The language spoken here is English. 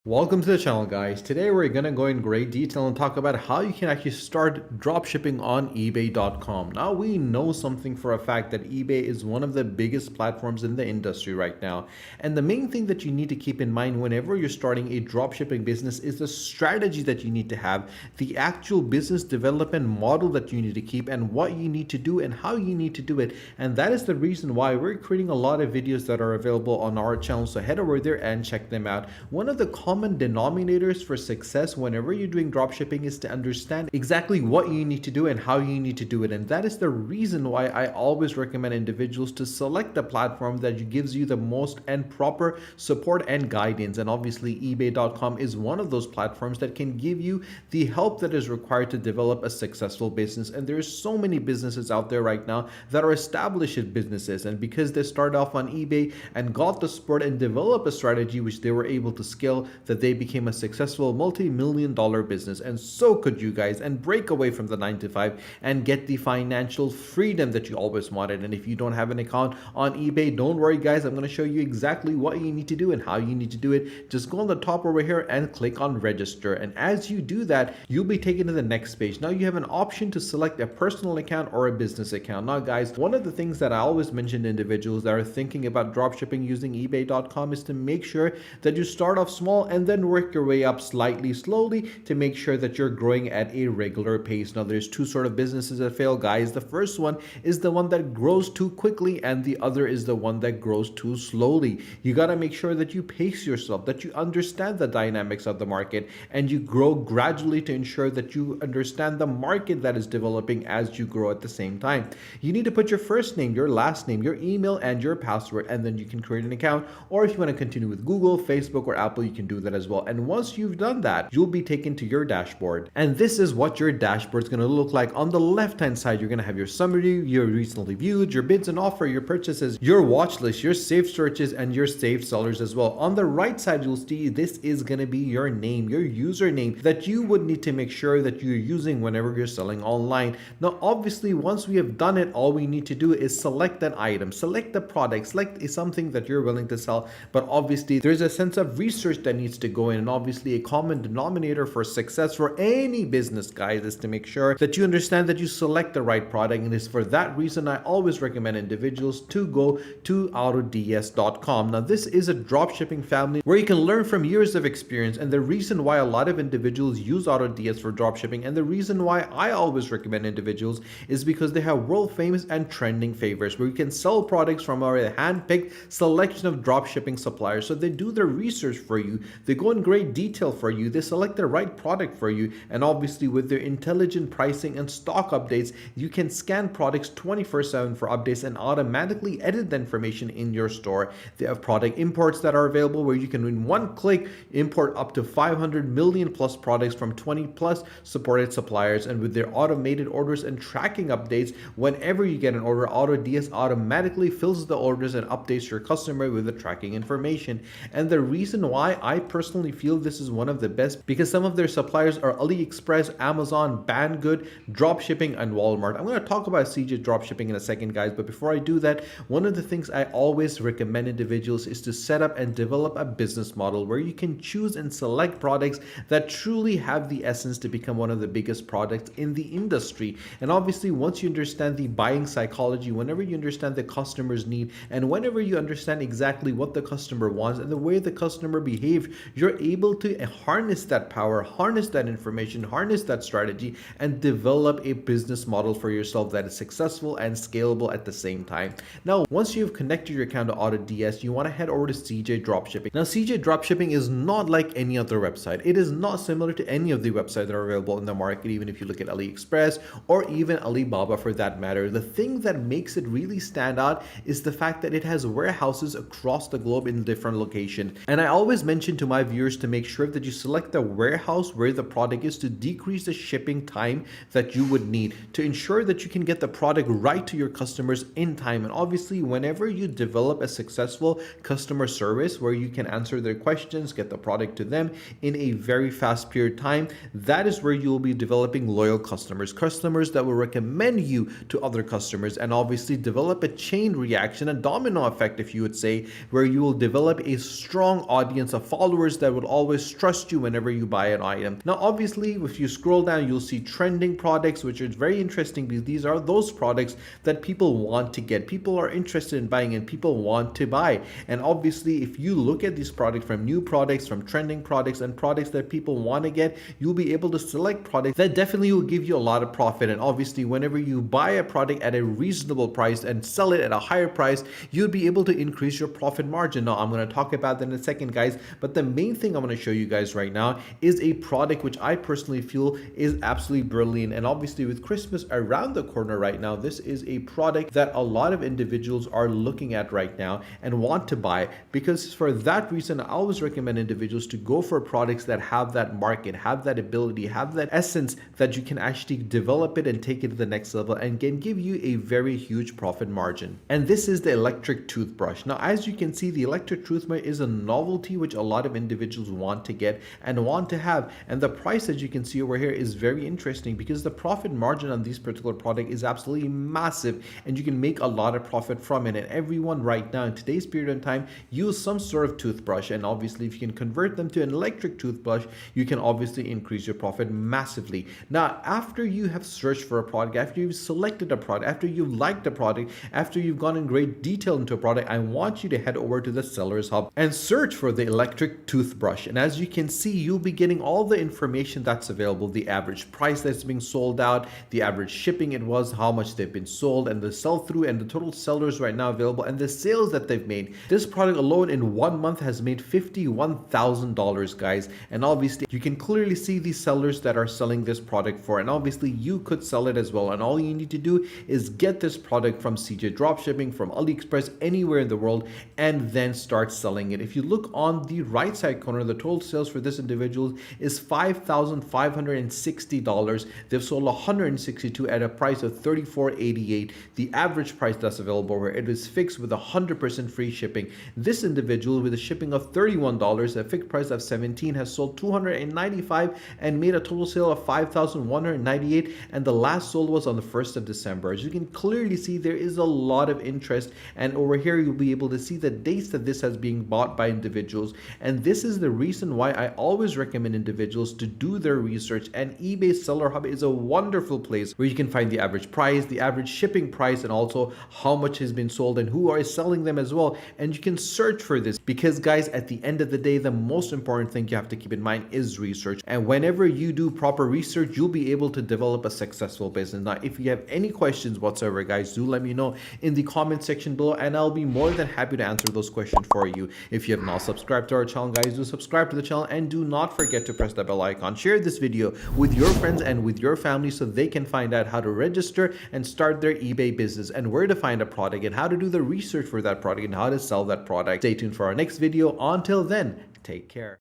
Welcome to the channel, guys. Today we're gonna go in great detail and talk about how you can actually start dropshipping on eBay.com. Now, we know something for a fact that eBay is one of the biggest platforms in the industry right now. And the main thing that you need to keep in mind whenever you're starting a dropshipping business is the strategy that you need to have, the actual business development model that you need to keep, and what you need to do and how you need to do it. And that is the reason why we're creating a lot of videos that are available on our channel. So head over there and check them out. One of the common denominators for success whenever you're doing dropshipping is to understand exactly what you need to do and how you need to do it. And that is the reason why I always recommend individuals to select the platform that gives you the most and proper support and guidance. And obviously ebay.com is one of those platforms that can give you the help that is required to develop a successful business. And there's so many businesses out there right now that are established businesses, and because they start off on eBay and got the support and develop a strategy which they were able to scale, that they became a successful multi-million-dollar business. And so could you guys, and break away from the 9 to 5 and get the financial freedom that you always wanted. And if you don't have an account on eBay, don't worry guys, I'm going to show you exactly what you need to do and how you need to do it. Just go on the top over here and click on register, and as you do that, you'll be taken to the next page. Now you have an option to select a personal account or a business account. Now guys, one of the things that I always mention to individuals that are thinking about dropshipping using ebay.com is to make sure that you start off small and then work your way up slightly slowly to make sure that you're growing at a regular pace. Now there's two sort of businesses that fail, guys. The first one is the one that grows too quickly, and the other is the one that grows too slowly. You got to make sure that you pace yourself, that you understand the dynamics of the market, and you grow gradually to ensure that you understand the market that is developing as you grow at the same time. You need to put your first name, your last name, your email, and your password, and then you can create an account. Or if you want to continue with Google, Facebook, or Apple, you can do that as well. And once you've done that, you'll be taken to your dashboard. And this is what your dashboard is going to look like. On the left hand side, you're going to have your summary, your recently viewed, your bids and offer, your purchases, your watch list, your saved searches, and your saved sellers as well. On the right side, you'll see this is going to be your name, your username that you would need to make sure that you're using whenever you're selling online. Now obviously, once we have done it, all we need to do is select an item, select the product, select something that you're willing to sell. But obviously there's a sense of research that needs to go in, and obviously a common denominator for success for any business, guys, is to make sure that you understand that you select the right product. And it's for that reason I always recommend individuals to go to autods.com. Now this is a dropshipping family where you can learn from years of experience, and the reason why a lot of individuals use AutoDS for dropshipping, and the reason why I always recommend individuals, is because they have world famous and trending favorites where you can sell products from our hand-picked selection of dropshipping suppliers. So they do their research for you, they go in great detail for you, they select the right product for you, and obviously with their intelligent pricing and stock updates, you can scan products 24/7 for updates and automatically edit the information in your store. They have product imports that are available where you can in one click import up to 500 million plus products from 20 plus supported suppliers. And with their automated orders and tracking updates, whenever you get an order, AutoDS automatically fills the orders and updates your customer with the tracking information. And the reason why I personally feel this is one of the best, because some of their suppliers are AliExpress, Amazon, Banggood, Dropshipping, and Walmart. I'm going to talk about CJ Dropshipping in a second, guys, but before I do that, one of the things I always recommend individuals is to set up and develop a business model where you can choose and select products that truly have the essence to become one of the biggest products in the industry. And obviously, once you understand the buying psychology, whenever you understand the customer's need, and whenever you understand exactly what the customer wants and the way the customer behaves, you're able to harness that power, harness that information, harness that strategy, and develop a business model for yourself that is successful and scalable at the same time. Now, once you've connected your account to AutoDS, you want to head over to CJ Dropshipping. Now, CJ Dropshipping is not like any other website. It is not similar to any of the websites that are available in the market, even if you look at AliExpress or even Alibaba for that matter. The thing that makes it really stand out is the fact that it has warehouses across the globe in different locations. And I always mention to my viewers to make sure that you select the warehouse where the product is to decrease the shipping time that you would need to ensure that you can get the product right to your customers in time. And obviously, whenever you develop a successful customer service where you can answer their questions, get the product to them in a very fast period of time, that is where you will be developing loyal customers, customers that will recommend you to other customers, and obviously develop a chain reaction, a domino effect, if you would say, where you will develop a strong audience of followers followers that would always trust you whenever you buy an item. Now, obviously, if you scroll down, you'll see trending products, which is very interesting because these are those products that people want to get. People are interested in buying and people want to buy. And obviously, if you look at these products, from new products, from trending products, and products that people want to get, you'll be able to select products that definitely will give you a lot of profit. And obviously, whenever you buy a product at a reasonable price and sell it at a higher price, you'll be able to increase your profit margin. Now, I'm going to talk about that in a second, guys, but the main thing I'm going to show you guys right now is a product which I personally feel is absolutely brilliant. And obviously, with Christmas around the corner right now, this is a product that a lot of individuals are looking at right now and want to buy, because for that reason, I always recommend individuals to go for products that have that market, have that ability, have that essence that you can actually develop it and take it to the next level and can give you a very huge profit margin. And this is the electric toothbrush. Now, as you can see, the electric toothbrush is a novelty which a lot of individuals want to get and want to have. And the price that you can see over here is very interesting because the profit margin on this particular product is absolutely massive and you can make a lot of profit from it. And everyone right now in today's period of time use some sort of toothbrush, and obviously if you can convert them to an electric toothbrush, you can obviously increase your profit massively. Now, after you have searched for a product, after you've selected a product, after you've liked a product, after you've gone in great detail into a product, I want you to head over to the Sellers Hub and search for the electric toothbrush. And as you can see, you'll be getting all the information that's available, the average price that's being sold out, the average shipping it was, how much they've been sold, and the sell through and the total sellers right now available, and the sales that they've made. This product alone in 1 month has made $51,000, guys. And obviously you can clearly see the sellers that are selling this product for, and obviously you could sell it as well. And all you need to do is get this product from CJ Dropshipping, from AliExpress, anywhere in the world, and then start selling it. If you look on the right side corner, the total sales for this individual is $5,560. They've sold 162 at a price of $34.88. The average price that's available where it is fixed with 100% free shipping. This individual with a shipping of $31, a fixed price of $17, has sold 295 and made a total sale of $5,198, and the last sold was on the 1st of December. As you can clearly see, there is a lot of interest, and over here you'll be able to see the dates that this has been bought by individuals. And this is the reason why I always recommend individuals to do their research, and eBay Seller Hub is a wonderful place where you can find the average price, the average shipping price, and also how much has been sold and who are selling them as well. And you can search for this because, guys, at the end of the day, the most important thing you have to keep in mind is research. And whenever you do proper research, you'll be able to develop a successful business. Now, if you have any questions whatsoever, guys, do let me know in the comment section below, and I'll be more than happy to answer those questions for you. If you have not subscribed to our channel, guys, do subscribe to the channel, and do not forget to press the bell icon. Share this video with your friends and with your family so they can find out how to register and start their eBay business, and where to find a product, and how to do the research for that product, and how to sell that product. Stay tuned for our next video. Until then, take care.